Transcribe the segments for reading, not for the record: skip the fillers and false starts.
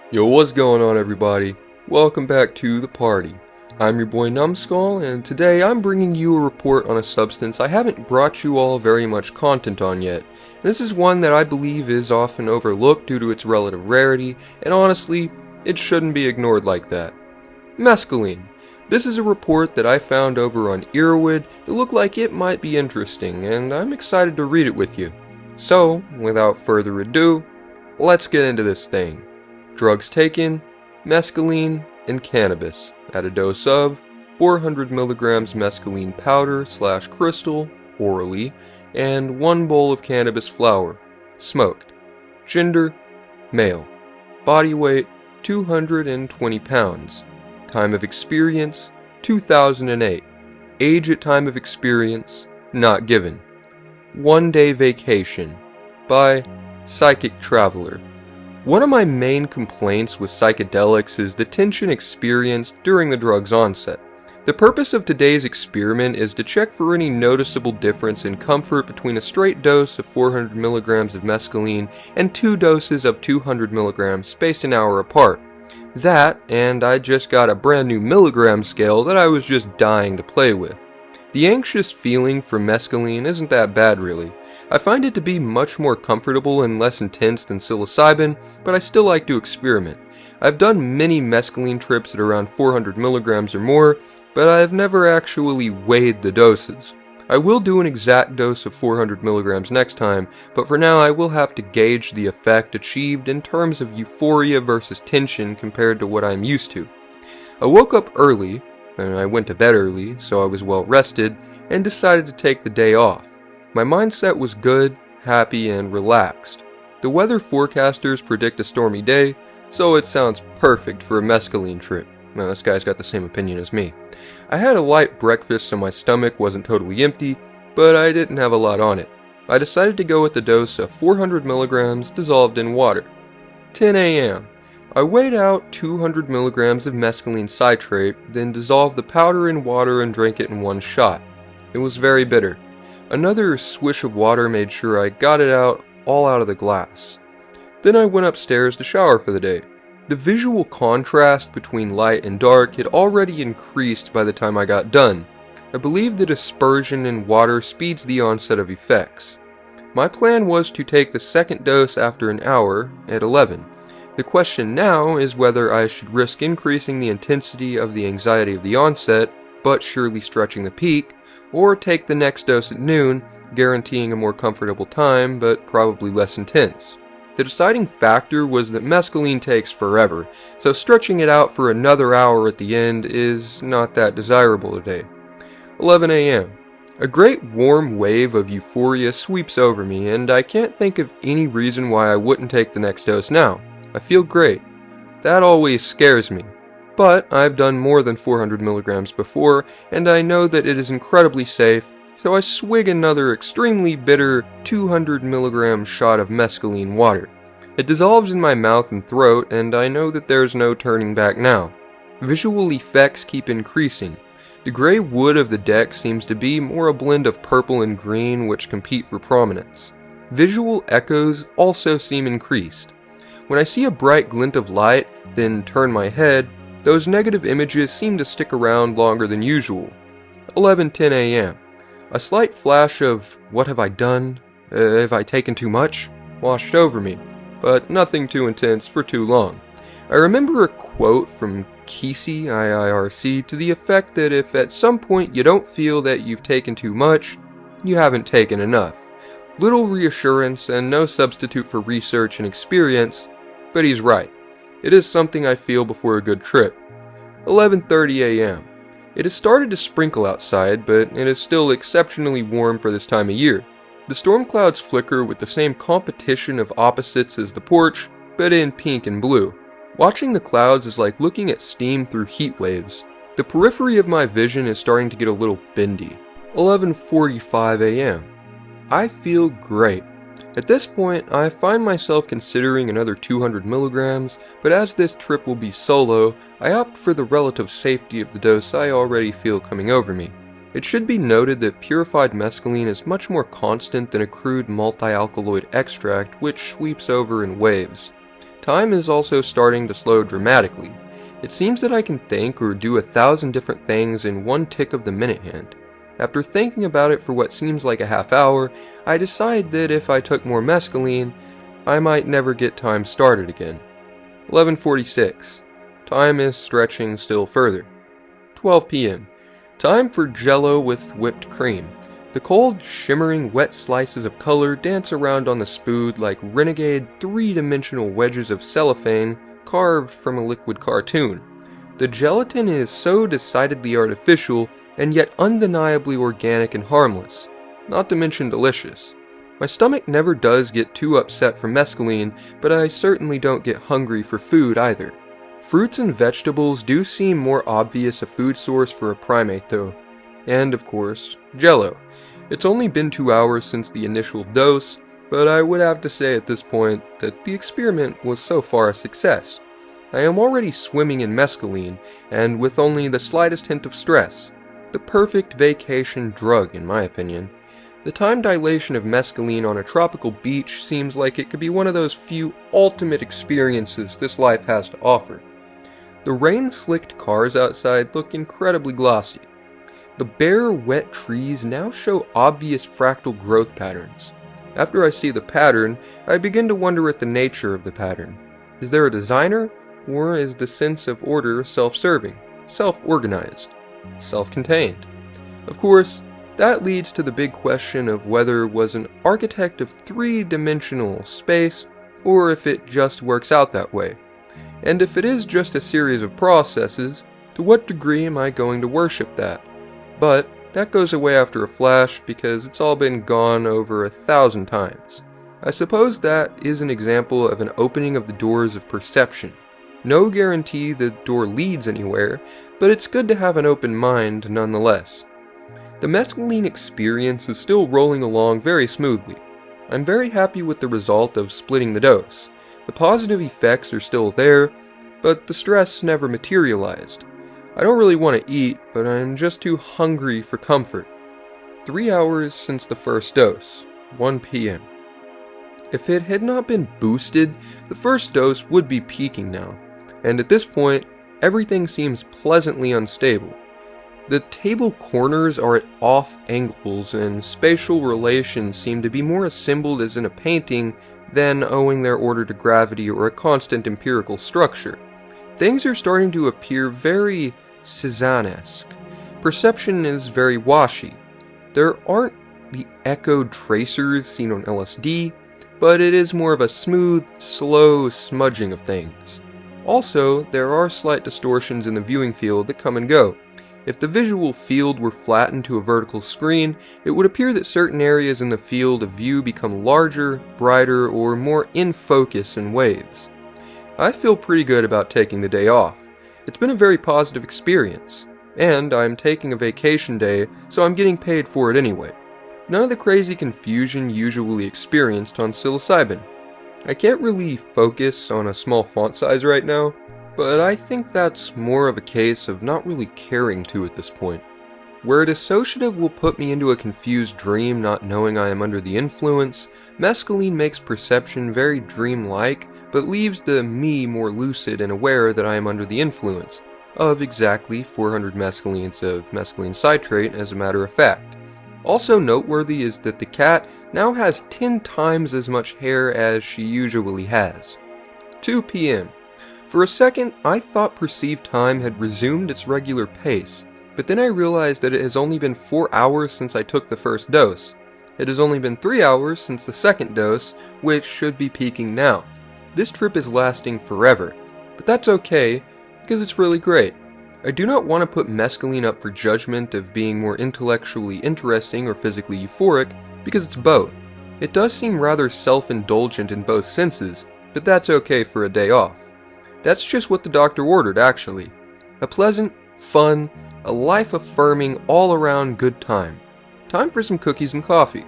Yo, what's going on, everybody? Welcome back to the party. I'm your boy Numbskull, and today I'm bringing you a report on a substance I haven't brought you all very much content on yet. This is one that I believe is often overlooked due to its relative rarity, and honestly, it shouldn't be ignored like that. Mescaline. This is a report that I found over on Erowid that looked like it might be interesting, and I'm excited to read it with you. So, without further ado, let's get into this thing. Drugs taken, mescaline and cannabis, at a dose of 400 milligrams mescaline powder / crystal, orally, and 1 bowl of cannabis flower, smoked. Gender, male. Body weight, 220 pounds. Time of experience, 2008. Age at time of experience, not given. 1 day vacation, by Psychic Traveler. One of my main complaints with psychedelics is the tension experienced during the drug's onset. The purpose of today's experiment is to check for any noticeable difference in comfort between a straight dose of 400 milligrams of mescaline and 2 doses of 200 milligrams spaced an hour apart. That, and I just got a brand new milligram scale that I was just dying to play with. The anxious feeling from mescaline isn't that bad really. I find it to be much more comfortable and less intense than psilocybin, but I still like to experiment. I've done many mescaline trips at around 400 milligrams or more, but I have never actually weighed the doses. I will do an exact dose of 400 milligrams next time, but for now I will have to gauge the effect achieved in terms of euphoria versus tension compared to what I'm used to. I woke up early, and I went to bed early, so I was well rested, and decided to take the day off. My mindset was good, happy, and relaxed. The weather forecasters predict a stormy day, so it sounds perfect for a mescaline trip. Now, this guy's got the same opinion as me. I had a light breakfast so my stomach wasn't totally empty, but I didn't have a lot on it. I decided to go with the dose of 400 milligrams dissolved in water. 10 a.m. I weighed out 200 milligrams of mescaline citrate, then dissolved the powder in water and drank it in one shot. It was very bitter. Another swish of water made sure I got it all out of the glass. Then I went upstairs to shower for the day. The visual contrast between light and dark had already increased by the time I got done. I believe the dispersion in water speeds the onset of effects. My plan was to take the second dose after an hour, at 11. The question now is whether I should risk increasing the intensity of the anxiety of the onset, but surely stretching the peak, or take the next dose at noon, guaranteeing a more comfortable time, but probably less intense. The deciding factor was that mescaline takes forever, so stretching it out for another hour at the end is not that desirable today. 11 a.m. A great warm wave of euphoria sweeps over me, and I can't think of any reason why I wouldn't take the next dose now. I feel great. That always scares me. But I've done more than 400 milligrams before, and I know that it is incredibly safe, so I swig another extremely bitter 200 milligram shot of mescaline water. It dissolves in my mouth and throat, and I know that there's no turning back now. Visual effects keep increasing. The gray wood of the deck seems to be more a blend of purple and green which compete for prominence. Visual echoes also seem increased. When I see a bright glint of light, then turn my head, those negative images seem to stick around longer than usual. 11:10 a.m. A slight flash of, what have I done? Have I taken too much? Washed over me, but nothing too intense for too long. I remember a quote from Kesey, IIRC, to the effect that if at some point you don't feel that you've taken too much, you haven't taken enough. Little reassurance and no substitute for research and experience, but he's right. It is something I feel before a good trip. 11:30 a.m. It has started to sprinkle outside, but it is still exceptionally warm for this time of year. The storm clouds flicker with the same competition of opposites as the porch, but in pink and blue. Watching the clouds is like looking at steam through heat waves. The periphery of my vision is starting to get a little bendy. 11:45 a.m. I feel great. At this point, I find myself considering another 200 milligrams, but as this trip will be solo, I opt for the relative safety of the dose I already feel coming over me. It should be noted that purified mescaline is much more constant than a crude multi-alkaloid extract which sweeps over in waves. Time is also starting to slow dramatically. It seems that I can think or do 1,000 different things in one tick of the minute hand. After thinking about it for what seems like a half hour, I decide that if I took more mescaline, I might never get time started again. 11:46. Time is stretching still further. 12 p.m. Time for Jell-O with whipped cream. The cold, shimmering, wet slices of color dance around on the spood like renegade three-dimensional wedges of cellophane carved from a liquid cartoon. The gelatin is so decidedly artificial and yet undeniably organic and harmless, not to mention delicious. My stomach never does get too upset from mescaline, but I certainly don't get hungry for food either. Fruits and vegetables do seem more obvious a food source for a primate though. And of course, Jell-O. It's only been 2 hours since the initial dose, but I would have to say at this point that the experiment was so far a success. I am already swimming in mescaline, and with only the slightest hint of stress. The perfect vacation drug, in my opinion. The time dilation of mescaline on a tropical beach seems like it could be one of those few ultimate experiences this life has to offer. The rain-slicked cars outside look incredibly glossy. The bare, wet trees now show obvious fractal growth patterns. After I see the pattern, I begin to wonder at the nature of the pattern. Is there a designer, or is the sense of order self-serving, self-organized, self-contained? Of course, that leads to the big question of whether it was an architect of three-dimensional space, or if it just works out that way. And if it is just a series of processes, to what degree am I going to worship that? But that goes away after a flash because it's all been gone over 1,000 times. I suppose that is an example of an opening of the doors of perception. No guarantee the door leads anywhere, but it's good to have an open mind nonetheless. The mescaline experience is still rolling along very smoothly. I'm very happy with the result of splitting the dose. The positive effects are still there, but the stress never materialized. I don't really want to eat, but I'm just too hungry for comfort. 3 hours since the first dose, 1 p.m. If it had not been boosted, the first dose would be peaking now, and at this point, everything seems pleasantly unstable. The table corners are at off angles, and spatial relations seem to be more assembled as in a painting than owing their order to gravity or a constant empirical structure. Things are starting to appear very Cézanne-esque. Perception is very washy. There aren't the echoed tracers seen on LSD, but it is more of a smooth, slow smudging of things. Also, there are slight distortions in the viewing field that come and go. If the visual field were flattened to a vertical screen, it would appear that certain areas in the field of view become larger, brighter, or more in focus in waves. I feel pretty good about taking the day off. It's been a very positive experience, and I'm taking a vacation day, so I'm getting paid for it anyway. None of the crazy confusion usually experienced on psilocybin. I can't really focus on a small font size right now, but I think that's more of a case of not really caring to at this point. Where a dissociative will put me into a confused dream not knowing I am under the influence, mescaline makes perception very dreamlike, but leaves the me more lucid and aware that I am under the influence, of exactly 400 mescalines of mescaline citrate as a matter of fact. Also noteworthy is that the cat now has 10 times as much hair as she usually has. 2 p.m. For a second, I thought perceived time had resumed its regular pace, but then I realized that it has only been 4 hours since I took the first dose. It has only been 3 hours since the second dose, which should be peaking now. This trip is lasting forever, but that's okay, because it's really great. I do not want to put mescaline up for judgment of being more intellectually interesting or physically euphoric, because it's both. It does seem rather self-indulgent in both senses, but that's okay for a day off. That's just what the doctor ordered, actually. A pleasant, fun, a life-affirming, all-around good time. Time for some cookies and coffee.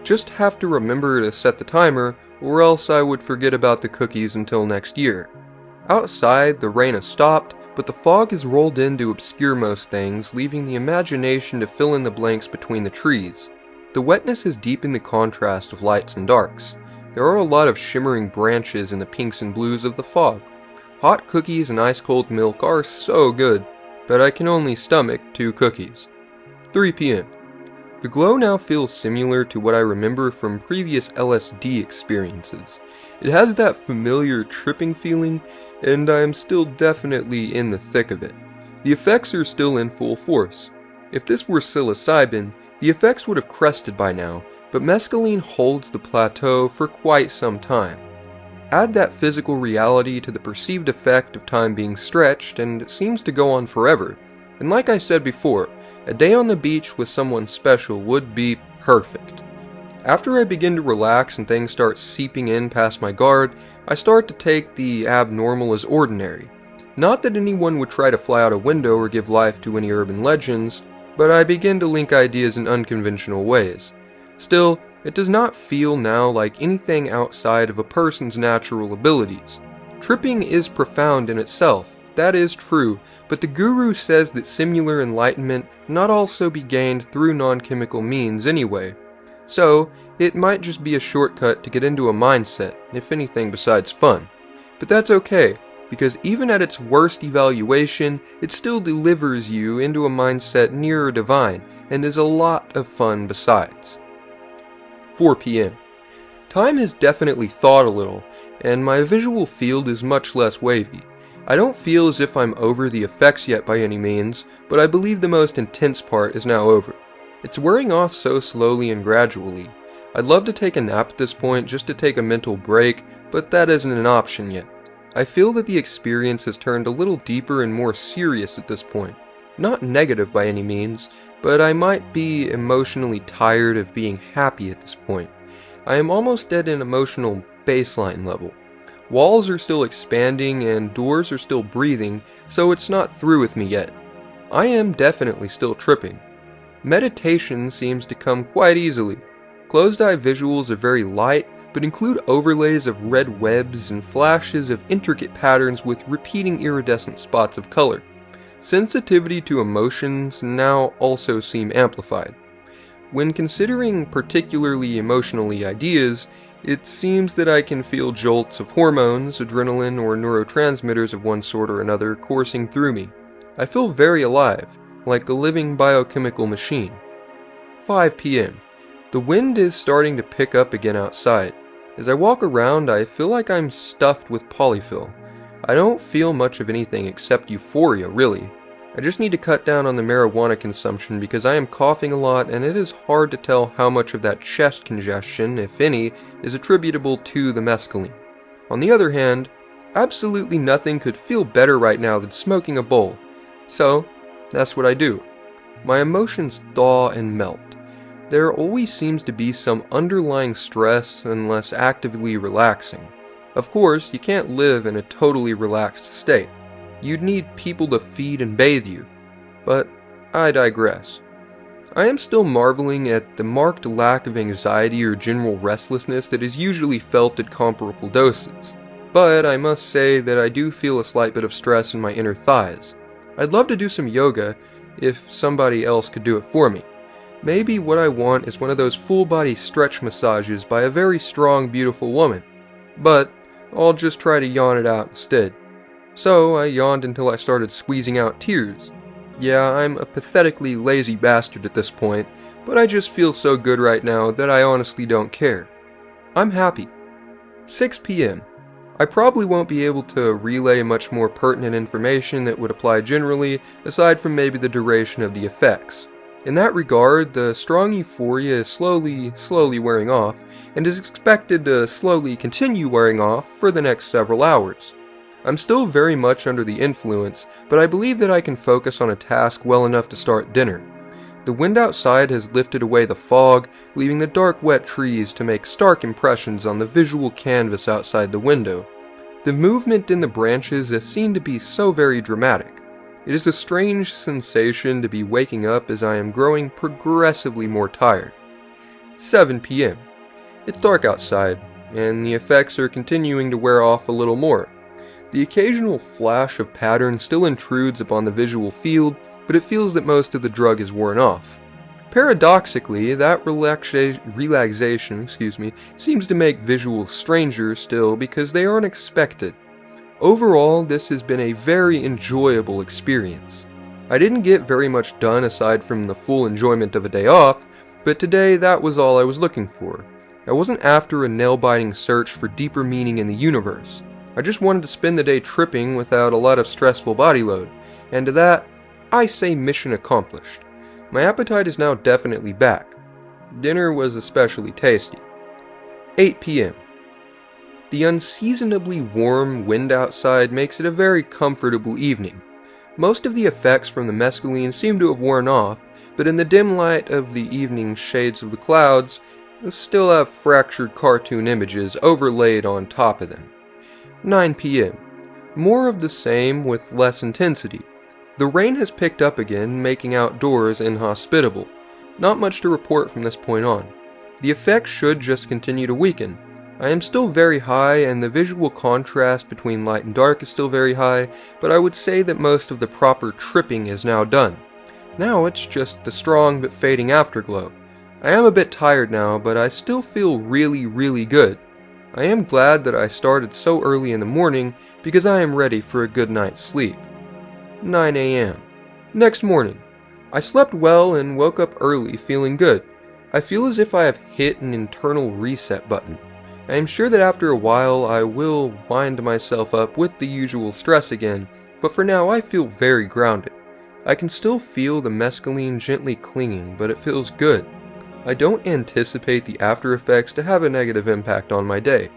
Just have to remember to set the timer, or else I would forget about the cookies until next year. Outside, the rain has stopped, but the fog has rolled in to obscure most things, leaving the imagination to fill in the blanks between the trees. The wetness has deepened the contrast of lights and darks. There are a lot of shimmering branches in the pinks and blues of the fog. Hot cookies and ice-cold milk are so good, but I can only stomach 2 cookies. 3 p.m. The glow now feels similar to what I remember from previous LSD experiences. It has that familiar tripping feeling, and I am still definitely in the thick of it. The effects are still in full force. If this were psilocybin, the effects would have crested by now, but mescaline holds the plateau for quite some time. Add that physical reality to the perceived effect of time being stretched, and it seems to go on forever. And like I said before, a day on the beach with someone special would be perfect. After I begin to relax and things start seeping in past my guard, I start to take the abnormal as ordinary. Not that anyone would try to fly out a window or give life to any urban legends, but I begin to link ideas in unconventional ways. Still, it does not feel now like anything outside of a person's natural abilities. Tripping is profound in itself, that is true, but the guru says that similar enlightenment not also be gained through non-chemical means anyway. So, it might just be a shortcut to get into a mindset, if anything besides fun. But that's okay, because even at its worst evaluation, it still delivers you into a mindset nearer divine, and is a lot of fun besides. 4 p.m. Time has definitely thawed a little, and my visual field is much less wavy. I don't feel as if I'm over the effects yet by any means, but I believe the most intense part is now over. It's wearing off so slowly and gradually. I'd love to take a nap at this point just to take a mental break, but that isn't an option yet. I feel that the experience has turned a little deeper and more serious at this point. Not negative by any means, but I might be emotionally tired of being happy at this point. I am almost at an emotional baseline level. Walls are still expanding and doors are still breathing, so it's not through with me yet. I am definitely still tripping. Meditation seems to come quite easily. Closed-eye visuals are very light, but include overlays of red webs and flashes of intricate patterns with repeating iridescent spots of color. Sensitivity to emotions now also seem amplified. When considering particularly emotionally ideas, it seems that I can feel jolts of hormones, adrenaline, or neurotransmitters of one sort or another coursing through me. I feel very alive, like a living biochemical machine. 5 p.m. The wind is starting to pick up again outside. As I walk around, I feel like I'm stuffed with polyfill. I don't feel much of anything except euphoria, really. I just need to cut down on the marijuana consumption because I am coughing a lot and it is hard to tell how much of that chest congestion, if any, is attributable to the mescaline. On the other hand, absolutely nothing could feel better right now than smoking a bowl. So, that's what I do. My emotions thaw and melt. There always seems to be some underlying stress unless actively relaxing. Of course, you can't live in a totally relaxed state. You'd need people to feed and bathe you. But I digress. I am still marveling at the marked lack of anxiety or general restlessness that is usually felt at comparable doses. But I must say that I do feel a slight bit of stress in my inner thighs. I'd love to do some yoga if somebody else could do it for me. Maybe what I want is one of those full-body stretch massages by a very strong, beautiful woman. But I'll just try to yawn it out instead. So I yawned until I started squeezing out tears. Yeah, I'm a pathetically lazy bastard at this point, but I just feel so good right now that I honestly don't care. I'm happy. 6 p.m. I probably won't be able to relay much more pertinent information that would apply generally, aside from maybe the duration of the effects. In that regard, the strong euphoria is slowly wearing off, and is expected to slowly continue wearing off for the next several hours. I'm still very much under the influence, but I believe that I can focus on a task well enough to start dinner. The wind outside has lifted away the fog, leaving the dark wet trees to make stark impressions on the visual canvas outside the window. The movement in the branches is seen to be so very dramatic. It is a strange sensation to be waking up as I am growing progressively more tired. 7 p.m. It's dark outside, and the effects are continuing to wear off a little more. The occasional flash of pattern still intrudes upon the visual field, but it feels that most of the drug is worn off. Paradoxically, that relaxation seems to make visuals stranger still because they aren't expected. Overall, this has been a very enjoyable experience. I didn't get very much done aside from the full enjoyment of a day off, but today that was all I was looking for. I wasn't after a nail-biting search for deeper meaning in the universe. I just wanted to spend the day tripping without a lot of stressful body load, and to that, I say mission accomplished. My appetite is now definitely back. Dinner was especially tasty. 8 p.m. The unseasonably warm wind outside makes it a very comfortable evening. Most of the effects from the mescaline seem to have worn off, but in the dim light of the evening shades of the clouds, I still have fractured cartoon images overlaid on top of them. 9 p.m. More of the same with less intensity. The rain has picked up again, making outdoors inhospitable. Not much to report from this point on. The effects should just continue to weaken. I am still very high, and the visual contrast between light and dark is still very high, but I would say that most of the proper tripping is now done. Now it's just the strong but fading afterglow. I am a bit tired now, but I still feel really good. I am glad that I started so early in the morning because I am ready for a good night's sleep. 9 a.m. Next morning. I slept well and woke up early feeling good. I feel as if I have hit an internal reset button. I am sure that after a while I will wind myself up with the usual stress again, but for now I feel very grounded. I can still feel the mescaline gently clinging, but it feels good. I don't anticipate the after effects to have a negative impact on my day.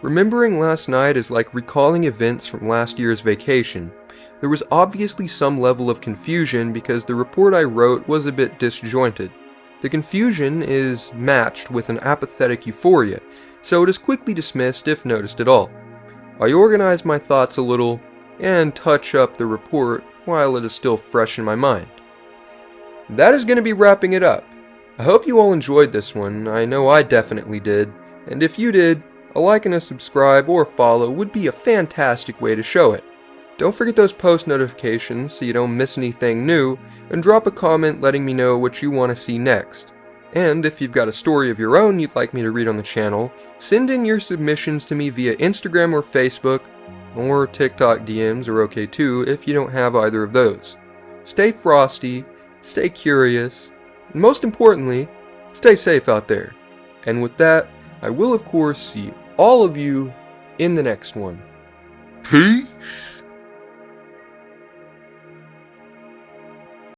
Remembering last night is like recalling events from last year's vacation. There was obviously some level of confusion because the report I wrote was a bit disjointed. The confusion is matched with an apathetic euphoria, so it is quickly dismissed if noticed at all. I organize my thoughts a little and touch up the report while it is still fresh in my mind. That is going to be wrapping it up. I hope you all enjoyed this one. I know I definitely did, and if you did, a like and a subscribe or follow would be a fantastic way to show it. Don't forget those post notifications so you don't miss anything new, and drop a comment letting me know what you want to see next. And if you've got a story of your own you'd like me to read on the channel, send in your submissions to me via Instagram or Facebook, or TikTok DMs are okay too if you don't have either of those. Stay frosty, stay curious, and most importantly, stay safe out there. And with that, I will of course see all of you in the next one. Peace!